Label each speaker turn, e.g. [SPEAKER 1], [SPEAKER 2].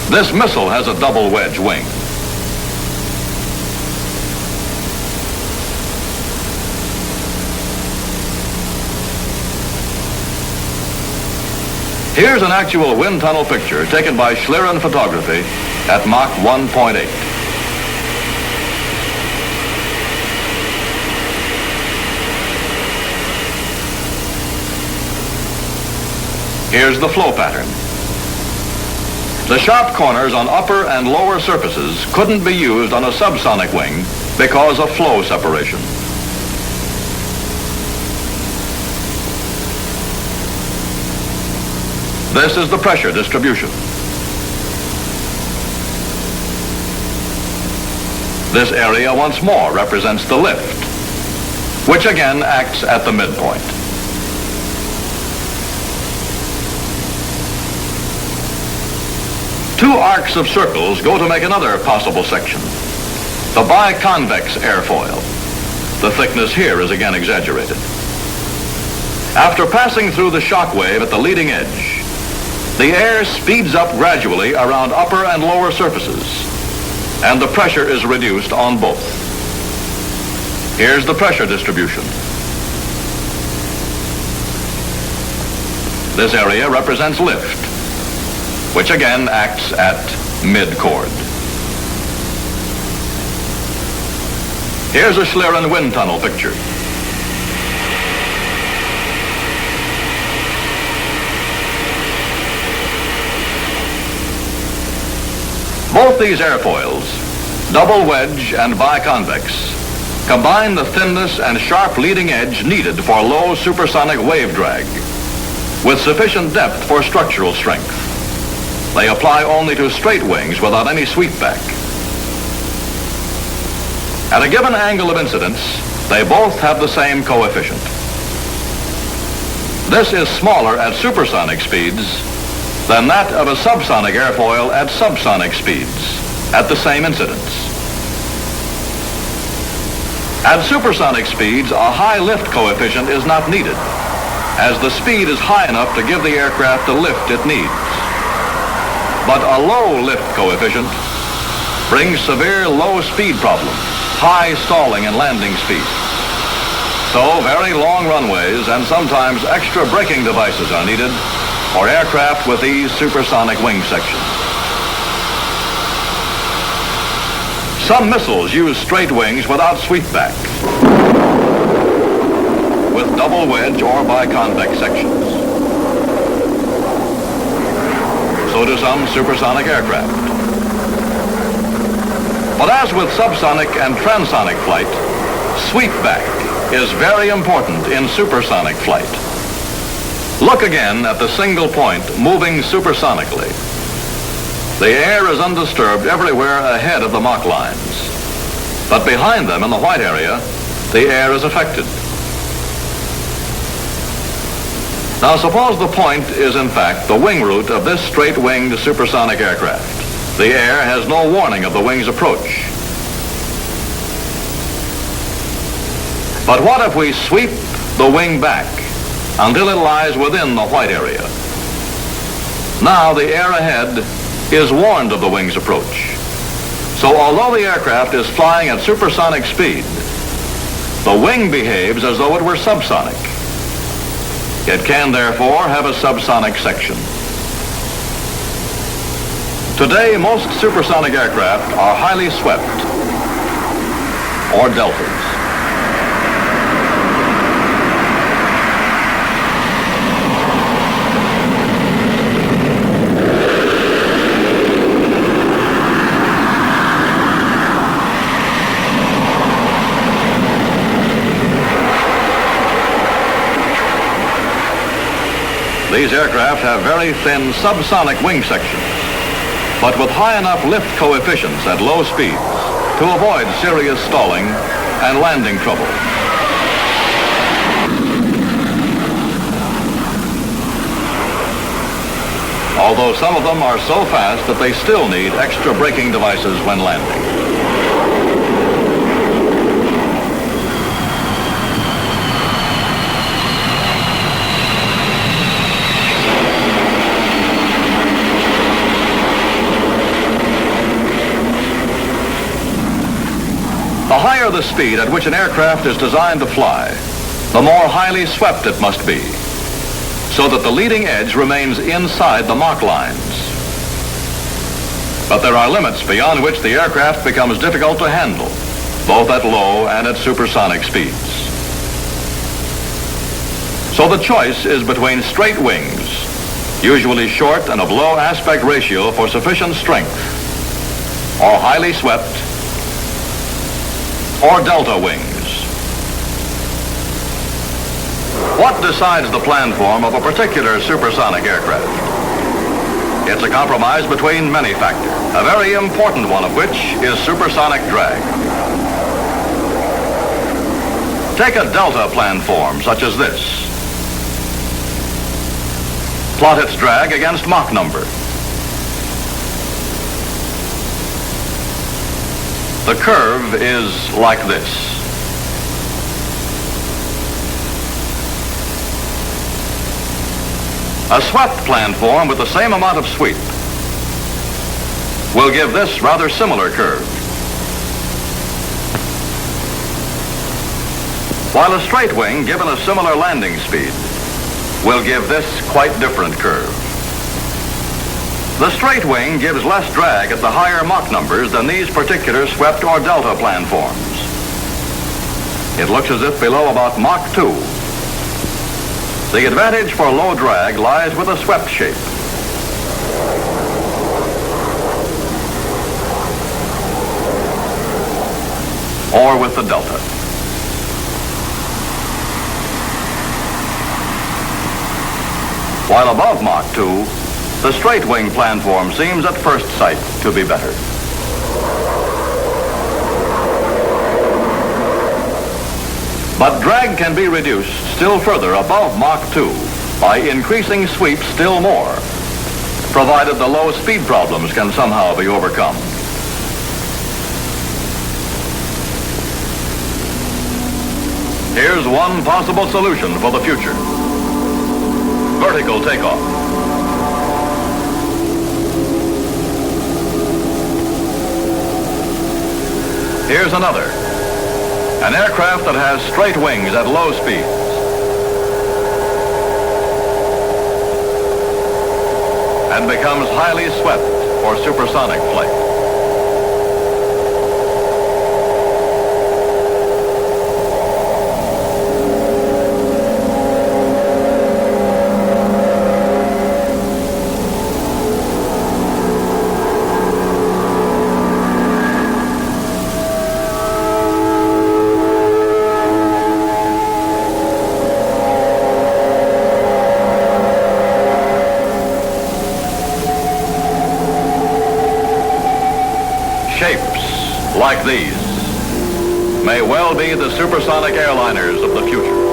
[SPEAKER 1] This missile has a double wedge wing. Here's an actual wind tunnel picture taken by Schlieren Photography at Mach 1.8. Here's the flow pattern. The sharp corners on upper and lower surfaces couldn't be used on a subsonic wing because of flow separation. This is the pressure distribution. This area once more represents the lift, which again acts at the midpoint. Two arcs of circles go to make another possible section, the biconvex airfoil. The thickness here is again exaggerated. After passing through the shock wave at the leading edge, the air speeds up gradually around upper and lower surfaces, and the pressure is reduced on both. Here's the pressure distribution. This area represents lift, which again acts at mid-chord. Here's a Schlieren wind tunnel picture. Both these airfoils, double wedge and biconvex, combine the thinness and sharp leading edge needed for low supersonic wave drag, with sufficient depth for structural strength. They apply only to straight wings without any sweepback. At a given angle of incidence, they both have the same coefficient. This is smaller at supersonic speeds than that of a subsonic airfoil at subsonic speeds at the same incidence. At supersonic speeds, a high lift coefficient is not needed, as the speed is high enough to give the aircraft the lift it needs. But a low lift coefficient brings severe low speed problems, high stalling and landing speed. So very long runways and sometimes extra braking devices are needed for aircraft with these supersonic wing sections. Some missiles use straight wings without sweepback, with double wedge or biconvex sections. So do some supersonic aircraft. But as with subsonic and transonic flight, sweepback is very important in supersonic flight. Look again at the single point moving supersonically. The air is undisturbed everywhere ahead of the Mach lines, but behind them in the white area, the air is affected. Now suppose the point is in fact the wing route of this straight-winged supersonic aircraft. The air has no warning of the wing's approach. But what if we sweep the wing back until it lies within the white area? Now the air ahead is warned of the wing's approach. So although the aircraft is flying at supersonic speed, the wing behaves as though it were subsonic. It can therefore have a subsonic section. Today, most supersonic aircraft are highly swept, or deltas. These aircraft have very thin subsonic wing sections, but with high enough lift coefficients at low speeds to avoid serious stalling and landing trouble. Although some of them are so fast that they still need extra braking devices when landing. higher the speed at which an aircraft is designed to fly, the more highly swept it must be, so that the leading edge remains inside the Mach lines. But there are limits beyond which the aircraft becomes difficult to handle, both at low and at supersonic speeds. So the choice is between straight wings, usually short and of low aspect ratio for sufficient strength, or highly swept, or delta wings. What decides the planform of a particular supersonic aircraft? It's a compromise between many factors, a very important one of which is supersonic drag. Take a delta planform such as this. Plot its drag against Mach number. The curve is like this. A swept planform with the same amount of sweep will give this rather similar curve, while a straight wing given a similar landing speed will give this quite different curve. The straight wing gives less drag at the higher Mach numbers than these particular swept or delta planforms. It looks as if below about Mach 2. The advantage for low drag lies with a swept shape. Or with the delta. While above Mach 2, the straight wing planform seems at first sight to be better. But drag can be reduced still further above Mach 2 by increasing sweep still more, provided the low speed problems can somehow be overcome. Here's one possible solution for the future. Vertical takeoff. Here's another. An aircraft that has straight wings at low speeds. And becomes highly swept for supersonic flight. Shapes like these may well be the supersonic airliners of the future.